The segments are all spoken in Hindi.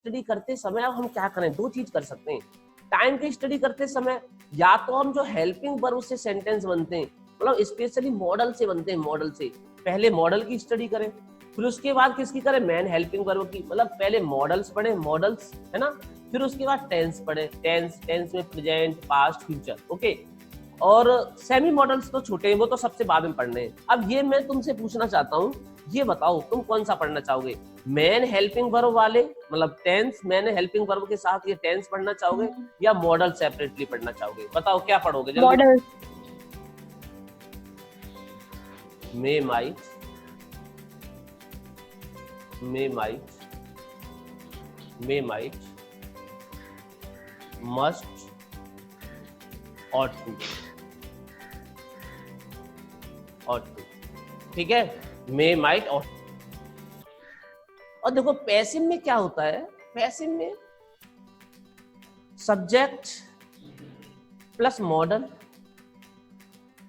स्टडी करते समय अब हम क्या करें, दो चीज कर सकते हैं। टाइम की स्टडी करते समय या तो हम जो हेल्पिंग वर्ब से सेंटेंस बनते हैं, मतलब स्पेशली मॉडल से बनते हैं, मॉडल से पहले मॉडल की स्टडी करें, फिर उसके बाद किसकी करें, मेन हेल्पिंग वर्ब की। मतलब पहले मॉडल्स पढ़े, मॉडल्स है ना, फिर उसके बाद टेंस पढ़े, टेंस में प्रेजेंट, पास्ट, फ्यूचर, ओके। और सेमी मॉडल्स तो छोटे हैं, वो तो सबसे बाद में पढ़ने हैं। अब ये मैं तुमसे पूछना चाहता हूँ, ये बताओ तुम कौन सा पढ़ना चाहोगे, मेन हेल्पिंग वर्ब वाले, मतलब टेंस मेन हेल्पिंग वर्ब के साथ ये टेंस पढ़ना चाहोगे, या मॉडल सेपरेटली पढ़ना चाहोगे? बताओ क्या पढ़ोगे जल्दी। Model. May might, may might, may might, must, ought to, ought to, ठीक है, मे माइट ought। और देखो पैसिव में क्या होता है, पैसिव में subject plus model,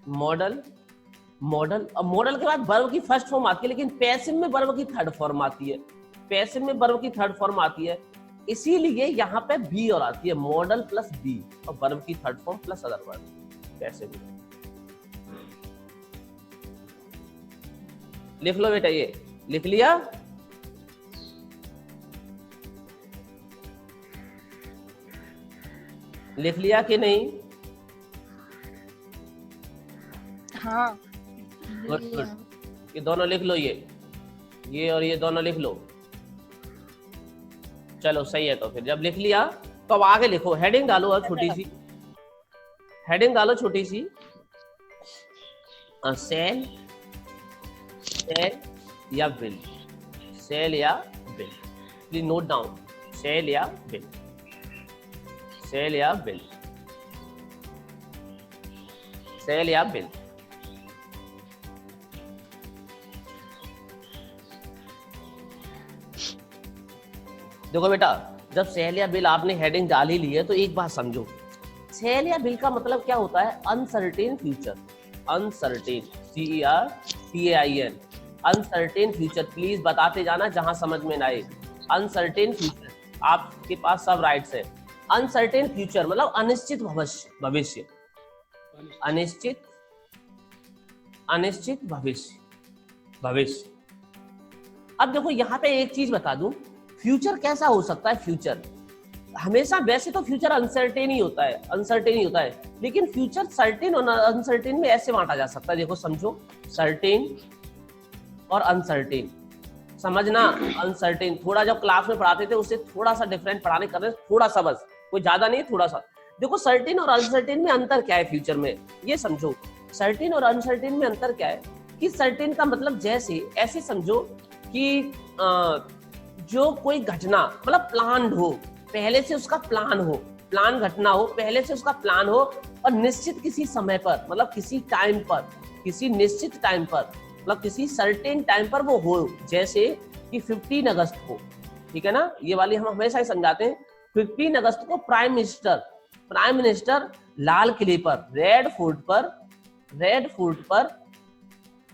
model, model, अब मॉडल के बाद वर्ब की फर्स्ट फॉर्म आती है, लेकिन पैसिव में वर्ब की थर्ड फॉर्म आती है, पैसिव में वर्ब की थर्ड फॉर्म आती है, इसीलिए यहाँ पे बी और आती है, मॉडल प्लस बी, और वर्ब की third form plus other verb. Passive में लिख लो बेटा, ये लिख लिया? लिख लिया कि नहीं? हाँ गुड गुड, ये दोनों लिख लो, ये और ये दोनों लिख लो। चलो सही है, तो फिर जब लिख लिया तो अब आगे लिखो, हेडिंग डालो, और छोटी सी हेडिंग डालो, छोटी सी, सेल, सेल या बिल, सेल या bill, please note down, sale या बिल, सेल या बिल, सेल या बिल। देखो बेटा, जब सेल या बिल आपने हेडिंग डाल ही ली है तो एक बात समझो, सेल या बिल का मतलब क्या होता है, uncertain future, uncertain, CERTAIN, uncertain future. Please बताते जाना जहां समझ में ना आए। अनसर्टेन फ्यूचर, आपके पास सब राइट्स है। अनसर्टेन फ्यूचर मतलब अनिश्चित भविष्य, भविष्य, अनिश्चित, अनिश्चित भविष्य, भविष्य। अब देखो यहाँ पे एक चीज बता दूं, फ्यूचर कैसा हो सकता है, फ्यूचर हमेशा, वैसे तो फ्यूचर अनसर्टेन ही होता है, अनसर्टेन ही होता है, लेकिन फ्यूचर सर्टेन और अनसर्टेन में ऐसे बांटा जा सकता है, देखो समझो, सर्टेन और अनसर्टेन, समझना। अनसर्टेन थोड़ा जब क्लास में पढ़ाते थे उससे थोड़ा सा डिफरेंट पढ़ाने कर रहे, थोड़ा सा, बस कोई ज्यादा नहीं, थोड़ा सा। देखो सर्टेन और अनसर्टेन में अंतर क्या है फ्यूचर में, ये समझो। सर्टेन और अनसर्टेन में अंतर क्या है कि सर्टेन का मतलब जैसे, ऐसे समझो कि जो कोई घटना मतलब प्लान हो, पहले से उसका प्लान हो, प्लान घटना हो, पहले से उसका प्लान हो, और निश्चित किसी समय पर, मतलब किसी टाइम पर, किसी निश्चित टाइम पर, मतलब किसी सर्टेन टाइम पर वो हो, जैसे कि 15 अगस्त को, ठीक है ना, ये वाली हम हमेशा ही समझाते हैं। 15 अगस्त को प्राइम मिनिस्टर लाल किले पर, रेड फोर्ट पर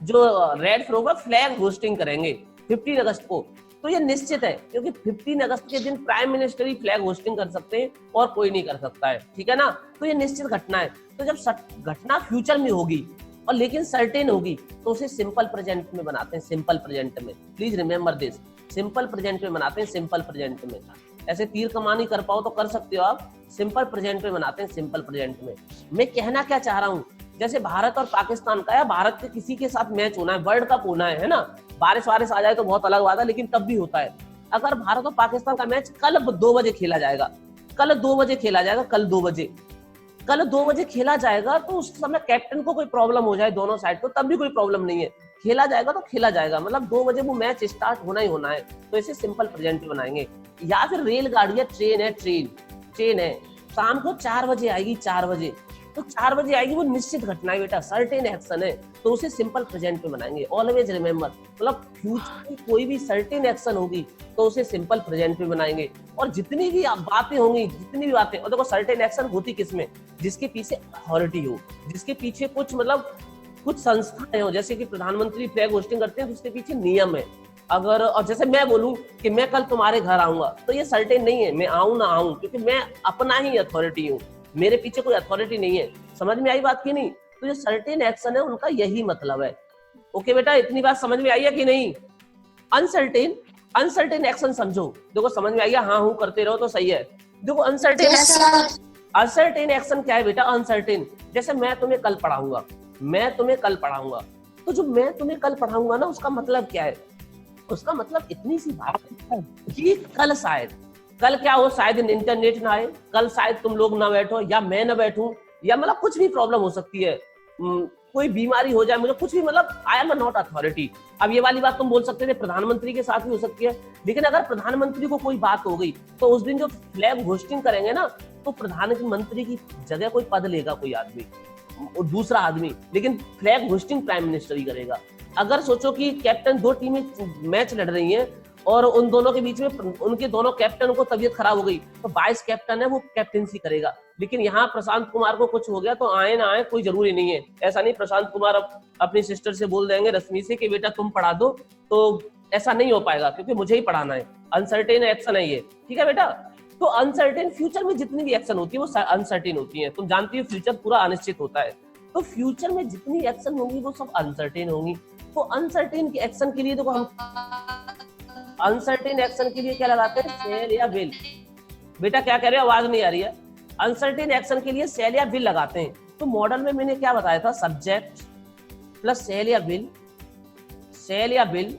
जो रेड फोर्ट पर फ्लैग होस्टिंग करेंगे 15 अगस्त को, तो ये निश्चित है, क्योंकि 15 अगस्त के दिन प्राइम मिनिस्टर ही फ्लैग होस्टिंग कर सकते हैं और कोई नहीं कर सकता है, ठीक है ना, तो ये निश्चित घटना है। तो जब घटना फ्यूचर में होगी और लेकिन सर्टेन होगी तो उसे सिंपल प्रेजेंट में बनाते हैं, सिंपल प्रेजेंट में, please remember this, simple present में बनाते हैं, सिंपल प्रेजेंट में। ऐसे तीर कमानी कर पाओ तो कर सकते हो आप, सिंपल प्रेजेंट में बनाते हैं, सिंपल प्रेजेंट में। मैं कहना क्या चाह रहा हूँ, जैसे भारत और पाकिस्तान का, या भारत के किसी के साथ मैच होना है, वर्ल्ड कप होना है ना, बारिश आ जाए तो बहुत अलग बात है, लेकिन तब भी होता है। अगर भारत और पाकिस्तान का मैच कल 2 बजे खेला जाएगा, कल 2 बजे खेला जाएगा, कल 2 बजे खेला जाएगा, तो उस समय कैप्टन को कोई प्रॉब्लम हो जाए दोनों साइड को, तब भी कोई प्रॉब्लम नहीं है, खेला जाएगा तो खेला जाएगा, मतलब 2 बजे वो मैच स्टार्ट होना ही होना है, तो इसे सिंपल प्रेजेंट में बनाएंगे। या फिर रेलगाड़ी है, ट्रेन है, शाम को 4 बजे आएगी, 4 बजे, तो 4 बजे आएगी, वो निश्चित घटना है बेटा, सर्टेन एक्शन है, तो उसे सिंपल प्रेजेंट में बनाएंगे। ऑलवेज रिमेंबर, मतलब फ्यूचर में कोई भी सर्टेन एक्शन होगी तो उसे सिंपल प्रेजेंट में बनाएंगे। और जितनी भी बातें होंगी, जितनी भी बातें, और देखो सर्टेन एक्शन होती किसमें, जिसके पीछे अथॉरिटी हो, जिसके पीछे कुछ मतलब कुछ संस्थाएं हो, जैसे कि प्रधानमंत्री फ्लैग होस्टिंग करते हैं तो उसके पीछे नियम है, अगर और जैसे मैं बोलूं कि मैं कल तुम्हारे घर आऊंगा, तो ये सर्टेन नहीं है मैं आऊं ना आऊं, क्योंकि मैं अपना ही अथॉरिटी हूँ, मेरे पीछे कोई अथॉरिटी नहीं है। समझ में आई बात की नहीं? तो ये सर्टेन एक्शन है, उनका यही मतलब है। ओके बेटा, इतनी बात समझ में आई है कि नहीं? अनसर्टेन, अनसर्टेन एक्शन समझो। देखो समझ में आइए, हाँ हूं करते रहो तो सही है। देखो अनसर्टेन, अनसर्टेन एक्शन क्या है बेटा? अनसर्टेन, जैसे मैं तुम्हें कल पढ़ाऊंगा, मैं तुम्हें कल पढ़ाऊंगा, तो जो मैं तुम्हें कल पढ़ाऊंगा ना, उसका मतलब क्या है? उसका मतलब इतनी सी बात है कि कल शायद, कल क्या हो, शायद इंटरनेट ना आए, कल शायद तुम लोग ना बैठो, या मैं ना बैठूं, या मतलब कुछ भी प्रॉब्लम हो सकती है, कोई बीमारी हो जाए मुझे, कुछ भी, मतलब आई एम नॉट अथॉरिटी। अब ये वाली बात तुम बोल सकते थे प्रधानमंत्री के साथ भी हो सकती है, लेकिन अगर प्रधानमंत्री को कोई बात हो गई तो उस दिन जो फ्लैग होस्टिंग करेंगे ना, तो प्रधानमंत्री की जगह कोई पद लेगा कोई आदमी, दूसरा आदमी, लेकिन फ्लैग होस्टिंग प्राइम मिनिस्टर ही करेगा। अगर सोचो कि कैप्टन, दो टीमें मैच लड़ रही हैं और उन दोनों के बीच में उनके दोनों कैप्टन को तबीयत खराब हो गई, तो वाइस कैप्टन है वो कैप्टनसी करेगा। लेकिन यहाँ प्रशांत कुमार को कुछ हो गया तो आए ना आए कोई जरूरी नहीं है। ऐसा नहीं प्रशांत कुमार अपनी सिस्टर से बोल देंगे रश्मि से कि बेटा तुम पढ़ा दो, तो ऐसा नहीं हो पाएगा, क्योंकि मुझे ही पढ़ाना है। अनसर्टेन एक्शन है ये, ठीक है बेटा? तो अनसर्टेन, फ्यूचर में जितनी भी एक्शन होती है वो अनसर्टेन होती है। तुम जानती हो फ्यूचर पूरा अनिश्चित होता है, तो फ्यूचर में जितनी एक्शन होंगी वो सब अनसर्टेन होंगी। तो अनसर्टेन के एक्शन के लिए देखो हम अनसर्टेन एक्शन के लिए क्या लगाते हैं? सेल या विल। बेटा क्या कह रहे हो, आवाज नहीं आ रही है? अनसर्टेन एक्शन के लिए सेल या विल लगाते हैं। तो मॉडल में मैंने क्या बताया था? सब्जेक्ट प्लस सेल या विल, सेल या विल,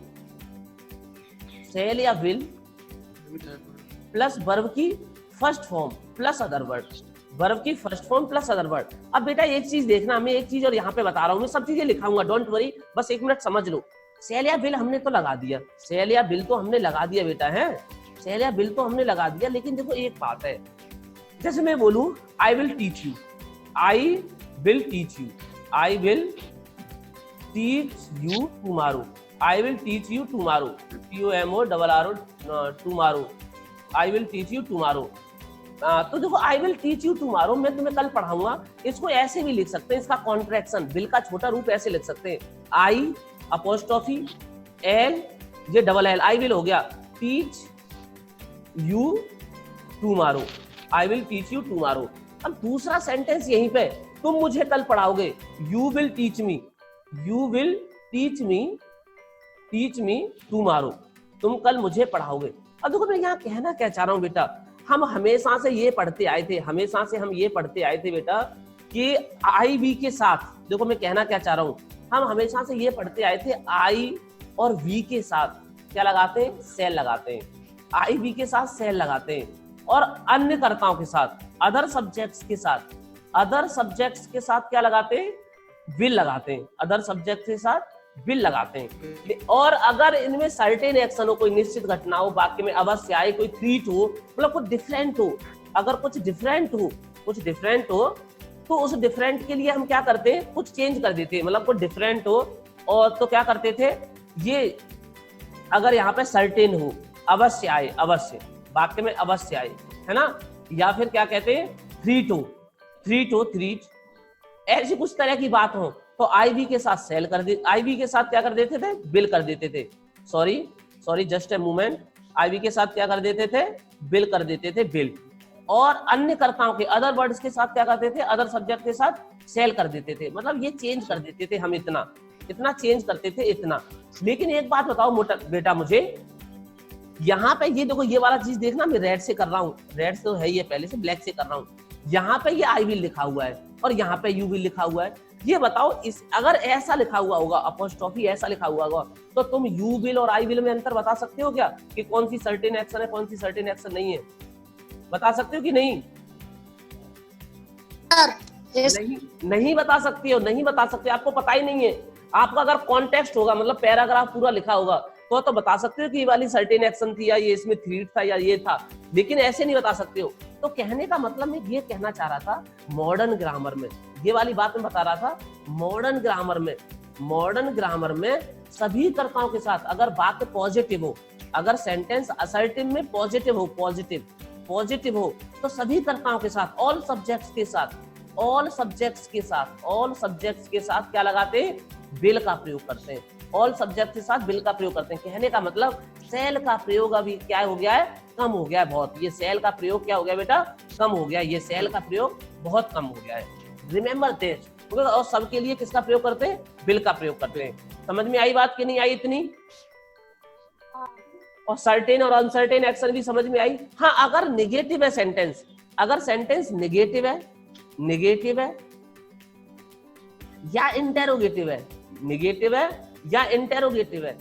सेल या विल प्लस वर्ब की first form plus other word, verb की first form plus other word. अब बेटा एक चीज देखना, मैं एक चीज और यहाँ पे बता रहा हूँ, मैं सब चीजें लिखाऊंगा, डोंट वरी, बस एक मिनट समझ लो। सेल या बिल हमने तो लगा दिया, सेल या बिल तो हमने लगा दिया बेटा, है सेल या बिल तो हमने लगा दिया। लेकिन देखो एक बात है, जैसे मैं बोलूं आई will teach you, I will teach you, I will teach you tomorrow, I will teach you tomorrow, TUMORRO tomorrow, I will teach you tomorrow. तो देखो आई विल टीच यू टुमारो, मैं तुम्हें कल पढ़ाऊंगा, इसको ऐसे भी लिख सकते हैं, इसका कॉन्ट्रैक्शन, बिल का छोटा रूप ऐसे लिख सकते हैं, आई अपोस्ट्रोफी एल, ये डबल एल, आई विल हो गया, teach you tomorrow, I will teach you tomorrow. अब दूसरा सेंटेंस यहीं पे, तुम मुझे कल पढ़ाओगे, you will teach me, you will teach me tomorrow, तुम कल मुझे पढ़ाओगे। अब देखो मैं यहाँ कहना क्या चाह रहा हूँ बेटा, हम हमेशा से ये पढ़ते आए थे, हमेशा से हम ये पढ़ते आए थे बेटा कि आई वी के साथ, देखो मैं कहना क्या चाह रहा हूँ, हम हमेशा से ये पढ़ते आए थे आई और वी के साथ क्या लगाते हैं? सेल लगाते हैं, आई वी के साथ सेल लगाते हैं, और अन्य कर्ताओं के साथ, अदर सब्जेक्ट्स के साथ, अदर सब्जेक्ट्स के साथ क्या लगाते हैं? विल लगाते हैं, अदर सब्जेक्ट के साथ विल लगाते हैं। और अगर इनमें सर्टेन एक्शन हो, कोई निश्चित घटना हो, वाक्य में अवश्य आए, कोई ट्रीट हो, मतलब कुछ डिफरेंट हो, अगर कुछ डिफरेंट हो, कुछ डिफरेंट हो, तो उस डिफरेंट के लिए हम क्या करते हैं? कुछ चेंज कर देते हैं, मतलब कुछ डिफरेंट हो, और तो क्या करते थे ये, अगर यहाँ पे सर्टेन हो, अवश्य आए, अवश्य वाक्य में अवश्य आए, है ना, या फिर क्या कहते हैं? थ्रीट हो, थ्रीट हो, थ्रीट, ऐसी कुछ तरह की बात हो, तो आईवी के साथ सेल कर दे, आईवी के साथ क्या कर देते थे? बिल कर देते थे, sorry just a moment, IV के साथ क्या कर देते थे? बिल कर देते थे, बिल। और अन्य कर्ताओं के, अदर वर्ड्स के साथ क्या करते थे? अदर सब्जेक्ट के साथ सेल कर देते थे, मतलब ये चेंज कर देते थे हम, इतना चेंज करते थे, इतना। लेकिन एक बात बताओ मोटा बेटा मुझे, यहाँ पे ये देखो, ये वाला चीज देखना, मैं रेड से कर रहा हूँ, रेड तो है ही है पहले से, ब्लैक से कर रहा हूँ। यहाँ पे ये आई विल लिखा हुआ है और यहाँ पे यू विल लिखा हुआ है। ये बताओ, इस अगर ऐसा लिखा हुआ होगा, अपोस्ट्रोफी ऐसा लिखा हुआ होगा, तो तुम यू विल और आई विल में अंतर बता सकते हो क्या, कि कौन सी सर्टेन एक्शन है, कौन सी सर्टेन एक्शन नहीं है? बता सकते हो कि नहीं? नहीं बता सकते हो, नहीं बता सकते, आपको पता ही नहीं है। आपका अगर कॉन्टेक्स्ट होगा, मतलब पैराग्राफ पूरा लिखा होगा, तो बता सकते हो कि ये वाली सर्टेन एक्शन थी, या ये इसमें थ्रीट था, या ये था, लेकिन ऐसे नहीं बता सकते हो। तो कहने का मतलब मैं ये कहना चाह रहा था, मॉडर्न ग्रामर में ये वाली बात मैं बता रहा था, मॉडर्न ग्रामर में सभी कर्ताओं के साथ अगर वाक्य पॉजिटिव हो, अगर सेंटेंस असर्टिव में पॉजिटिव हो, तो सभी कर्ताओं के साथ, ऑल सब्जेक्ट्स के साथ क्या लगाते हैं? विल का प्रयोग करते हैं। ऑल सब्जेक्ट के साथ विल का प्रयोग करते हैं। कहने का मतलब सेल का प्रयोग अभी क्या हो गया है, कम हो गया है बहुत। ये सेल का प्रयोग क्या हो गया बेटा, कम हो गया। ये सेल का प्रयोग बहुत कम हो गया है। Remember this. और सबके लिए किसका प्रयोग करते हैं, विल का प्रयोग करते हैं। समझ में आई बात कि नहीं आई इतनी? और सर्टेन और अनसर्टेन एक्शन भी समझ में आई। हाँ, अगर निगेटिव है सेंटेंस, अगर सेंटेंस निगेटिव है या इंटेरोगेटिव है, निगेटिव है या इंटेरोगेटिव है,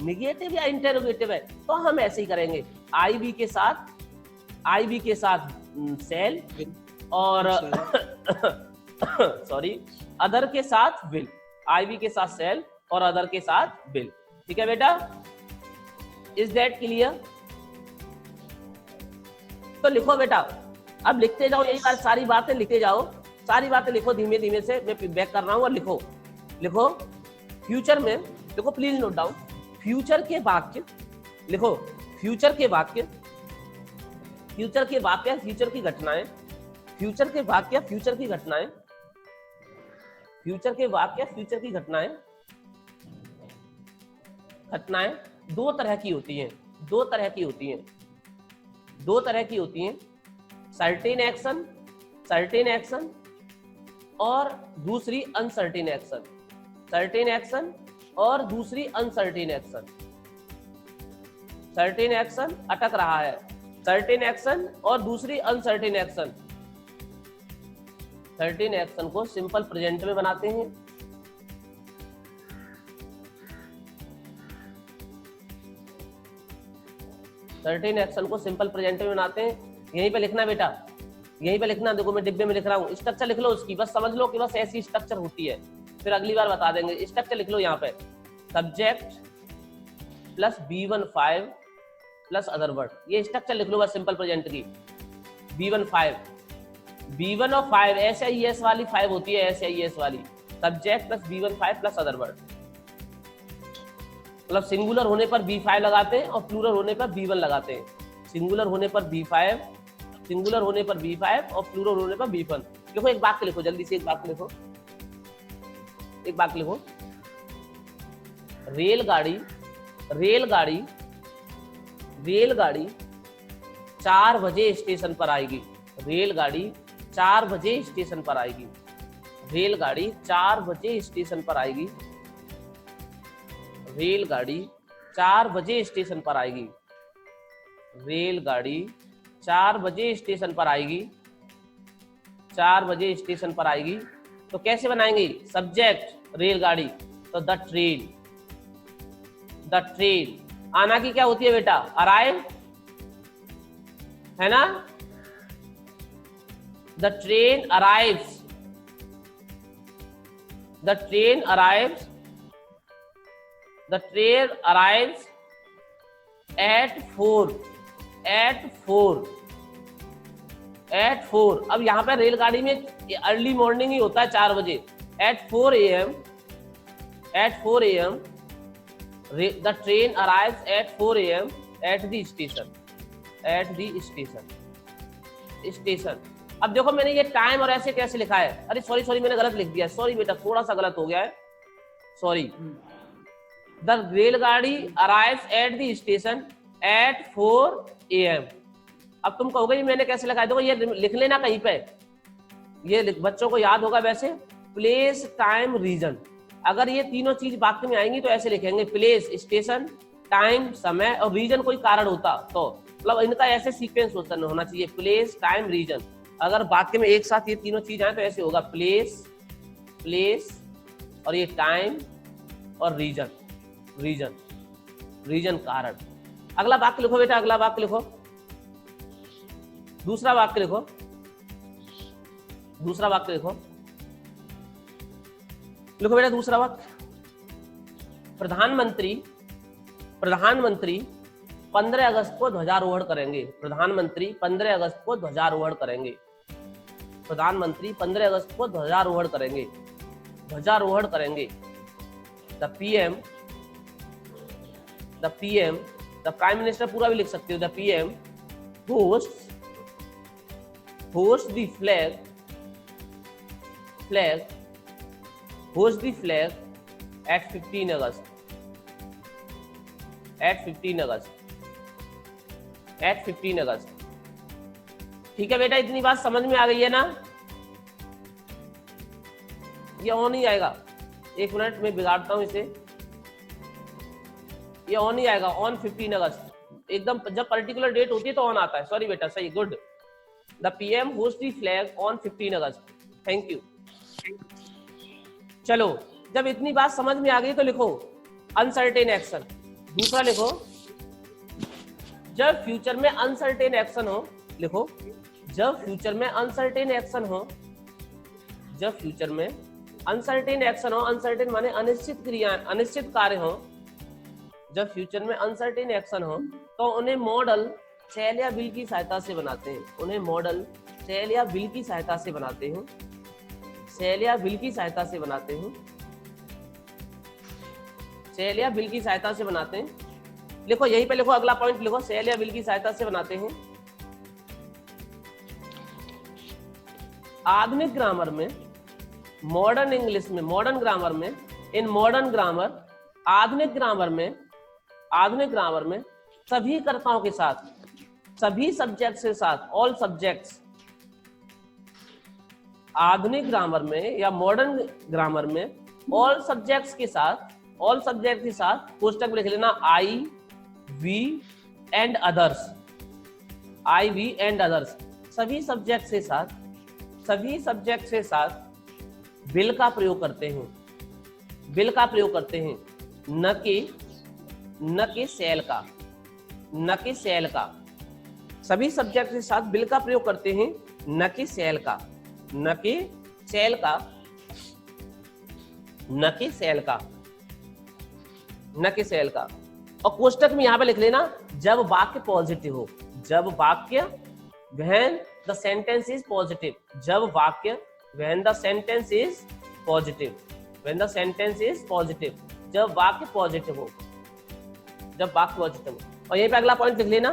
निगेटिव या इंटेरोगेटिव है, तो हम ऐसे ही करेंगे, आईवी के साथ सेल और सॉरी अदर के साथ विल, आईवी के साथ सेल और अदर के साथ विल। ठीक है बेटा, इज दैट क्लियर? तो लिखो बेटा, अब लिखते जाओ, यही बात, सारी बातें लिखते जाओ, सारी बातें लिखो धीमे धीमे से। मैं फीडबैक कर रहा हूं और लिखो फ्यूचर में, देखो प्लीज नोट डाउन, फ्यूचर के वाक्य लिखो, फ्यूचर के वाक्य, फ्यूचर की घटनाएं, फ्यूचर की घटनाएं, फ्यूचर के वाक्य, फ्यूचर की घटनाएं दो तरह की होती हैं, सर्टेन एक्शन और दूसरी अनसर्टेन एक्शन, सर्टेन एक्शन और दूसरी अनसर्टेन एक्शन। सर्टेन एक्शन अटक रहा है, सर्टेन एक्शन और दूसरी अनसर्टेन एक्शन। सर्टेन एक्शन को सिंपल प्रेजेंट में बनाते हैं, सर्टेन एक्शन को सिंपल प्रेजेंट में बनाते हैं। यहीं पे लिखना बेटा, यहीं पे लिखना। देखो मैं डिब्बे में लिख रहा हूँ, स्ट्रक्चर लिख लो उसकी, बस समझ लो कि बस ऐसी स्ट्रक्चर होती है, फिर अगली बार बता देंगे। स्ट्रक्चर लिख लो यहाँ पे, subject plus B15 plus other word, ये स्ट्रक्चर लिख लो बस सिंपल प्रेजेंट की। B1 और 5 SIS वाली 5 होती है, SIS वाली, subject plus B15 plus other word. मतलब सिंगुलर होने पर B5 लगाते हैं और प्लूरल होने पर B1 लगाते हैं। सिंगुलर होने पर B5 और प्लूरल होने पर B1। देखो एक वाक्य लिखो, जल्दी से एक वाक्य लिखो, रेलगाड़ी 4 बजे स्टेशन पर आएगी। रेलगाड़ी 4 बजे स्टेशन पर आएगी। रेलगाड़ी 4 बजे स्टेशन पर आएगी। रेलगाड़ी 4 बजे स्टेशन पर आएगी। रेलगाड़ी 4 बजे स्टेशन पर आएगी। 4 बजे स्टेशन पर आएगी। तो कैसे बनाएंगे? सब्जेक्ट रेलगाड़ी, तो द ट्रेन। आना की क्या होती है बेटा? अराइव, है ना? The train arrives. The train arrives at 4। अब यहाँ पे रेलगाड़ी में अर्ली मॉर्निंग ही होता है 4 बजे। at 4 AM the train arrives at 4 AM at the station। अब देखो मैंने ये टाइम और ऐसे कैसे लिखा है, अरे सॉरी मैंने गलत लिख दिया, सॉरी बेटा, थोड़ा सा गलत हो गया है, सॉरी। द रेलगाड़ी arrives at the station at 4 AM। अब तुम कहोगे मैंने कैसे लिखा है, देखो ये लिख लेना कहीं पे, ये बच्चों को याद होगा वैसे, प्लेस टाइम रीजन। अगर ये तीनों चीज वाक्य में आएंगी तो ऐसे लिखेंगे, प्लेस स्टेशन, टाइम समय और रीजन कोई कारण होता तो, मतलब इनका ऐसे सीक्वेंस होना चाहिए, प्लेस टाइम रीजन। अगर वाक्य में एक साथ ये तीनों चीज आए तो ऐसे होगा, प्लेस और ये टाइम और रीजन कारण। अगला वाक्य लिखो बेटा, अगला वाक्य लिखो, दूसरा वाक्य लिखो। लिखो बेटा दूसरा वाक्य, प्रधानमंत्री 15 अगस्त को ध्वजारोहण करेंगे। प्रधानमंत्री 15 अगस्त को ध्वजारोहण करेंगे। प्रधानमंत्री 15 अगस्त को ध्वजारोहण करेंगे। The PM, the prime minister पूरा भी लिख सकते हो, the PM host the flag at 15 August, at 15 August, at 15 August. ठीक है बेटा, इतनी बात समझ में आ गई है ना? ये ऑन ही आएगा, एक मिनट में बिगाड़ता हूं इसे। ये ऑन ही आएगा, ऑन 15 अगस्त एकदम, जब पर्टिकुलर डेट होती है तो ऑन आता है। सॉरी बेटा, सही, good. The PM host the flag on 15 August. Thank you. चलो, जब इतनी बात समझ में आ गई तो लिखो अनसर्टेन एक्शन। दूसरा लिखो, जब फ्यूचर में अनसर्टेन एक्शन हो, लिखो जब फ्यूचर में अनसर्टेन एक्शन हो, जब फ्यूचर में अनसर्टेन एक्शन हो, अनसर्टेन माने अनिश्चित क्रिया, अनिश्चित कार्य हो, जब फ्यूचर में अनसर्टेन एक्शन हो तो उन्हें मॉडल सेल या बिल की सहायता से बनाते हैं। उन्हें मॉडल सेल या बिल की सहायता से बनाते हैं, सेल या बिल की सहायता से बनाते हैं, सेल या बिल की सहायता से बनाते हैं। लिखो, यहीं पे लिखो, अगला पॉइंट लिखो, सेल या बिल की सहायता से बनाते हैं। आधुनिक ग्रामर में, मॉडर्न इंग्लिश में, मॉडर्न ग्रामर में, इन मॉडर्न ग्रामर, आधुनिक ग्रामर में, आधुनिक ग्रामर में सभी कर्ताओं के साथ, सभी सब्जेक्ट्स के साथ, ऑल सब्जेक्ट्स, आधुनिक ग्रामर में या मॉडर्न ग्रामर में ऑल सब्जेक्ट्स के साथ, ऑल सब्जेक्ट के साथ कोष्टक में लिख लेना I we and others, I we and others, सभी सब्जेक्ट के साथ, सभी सब्जेक्ट के साथ बिल का प्रयोग करते हैं, बिल का प्रयोग करते हैं, न कि सेल का, न कि सेल का। सभी सब्जेक्ट के साथ बिल का प्रयोग करते हैं, न कि सेल का, न कि सेल का, न कि सेल का, न कि सेल का। और कोष्टक में यहां पे लिख लेना जब वाक्य पॉजिटिव हो, जब वाक्य, when the sentence is positive, जब वाक्य, when the sentence is positive, when the sentence is positive, जब वाक्य पॉजिटिव हो, जब वाक्य पॉजिटिव हो। और यहीं पे अगला पॉइंट लिख लेना,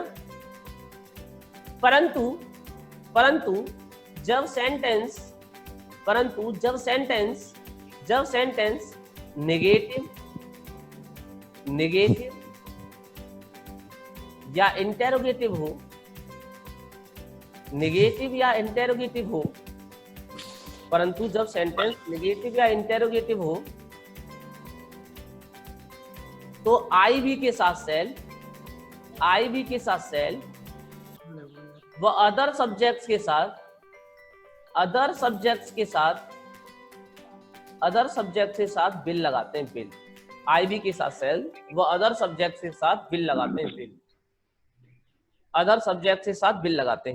परंतु, परंतु जब सेंटेंस, परंतु जब सेंटेंस, जब सेंटेंस नेगेटिव, नेगेटिव या इंटेरोगेटिव हो, नेगेटिव या इंटेरोगेटिव हो, परंतु जब सेंटेंस नेगेटिव या इंटेरोगेटिव हो तो आई बी के साथ सेल, आई बी के साथ सेल व अदर सब्जेक्ट्स के साथ, अदर सब्जेक्ट्स के साथ, अदर सब्जेक्ट के साथ बिल लगाते हैं, बिल। आई बी के साथ सेल व अदर सब्जेक्ट के साथ बिल लगाते हैं, बिल, अदर सब्जेक्ट के साथ बिल लगाते हैं।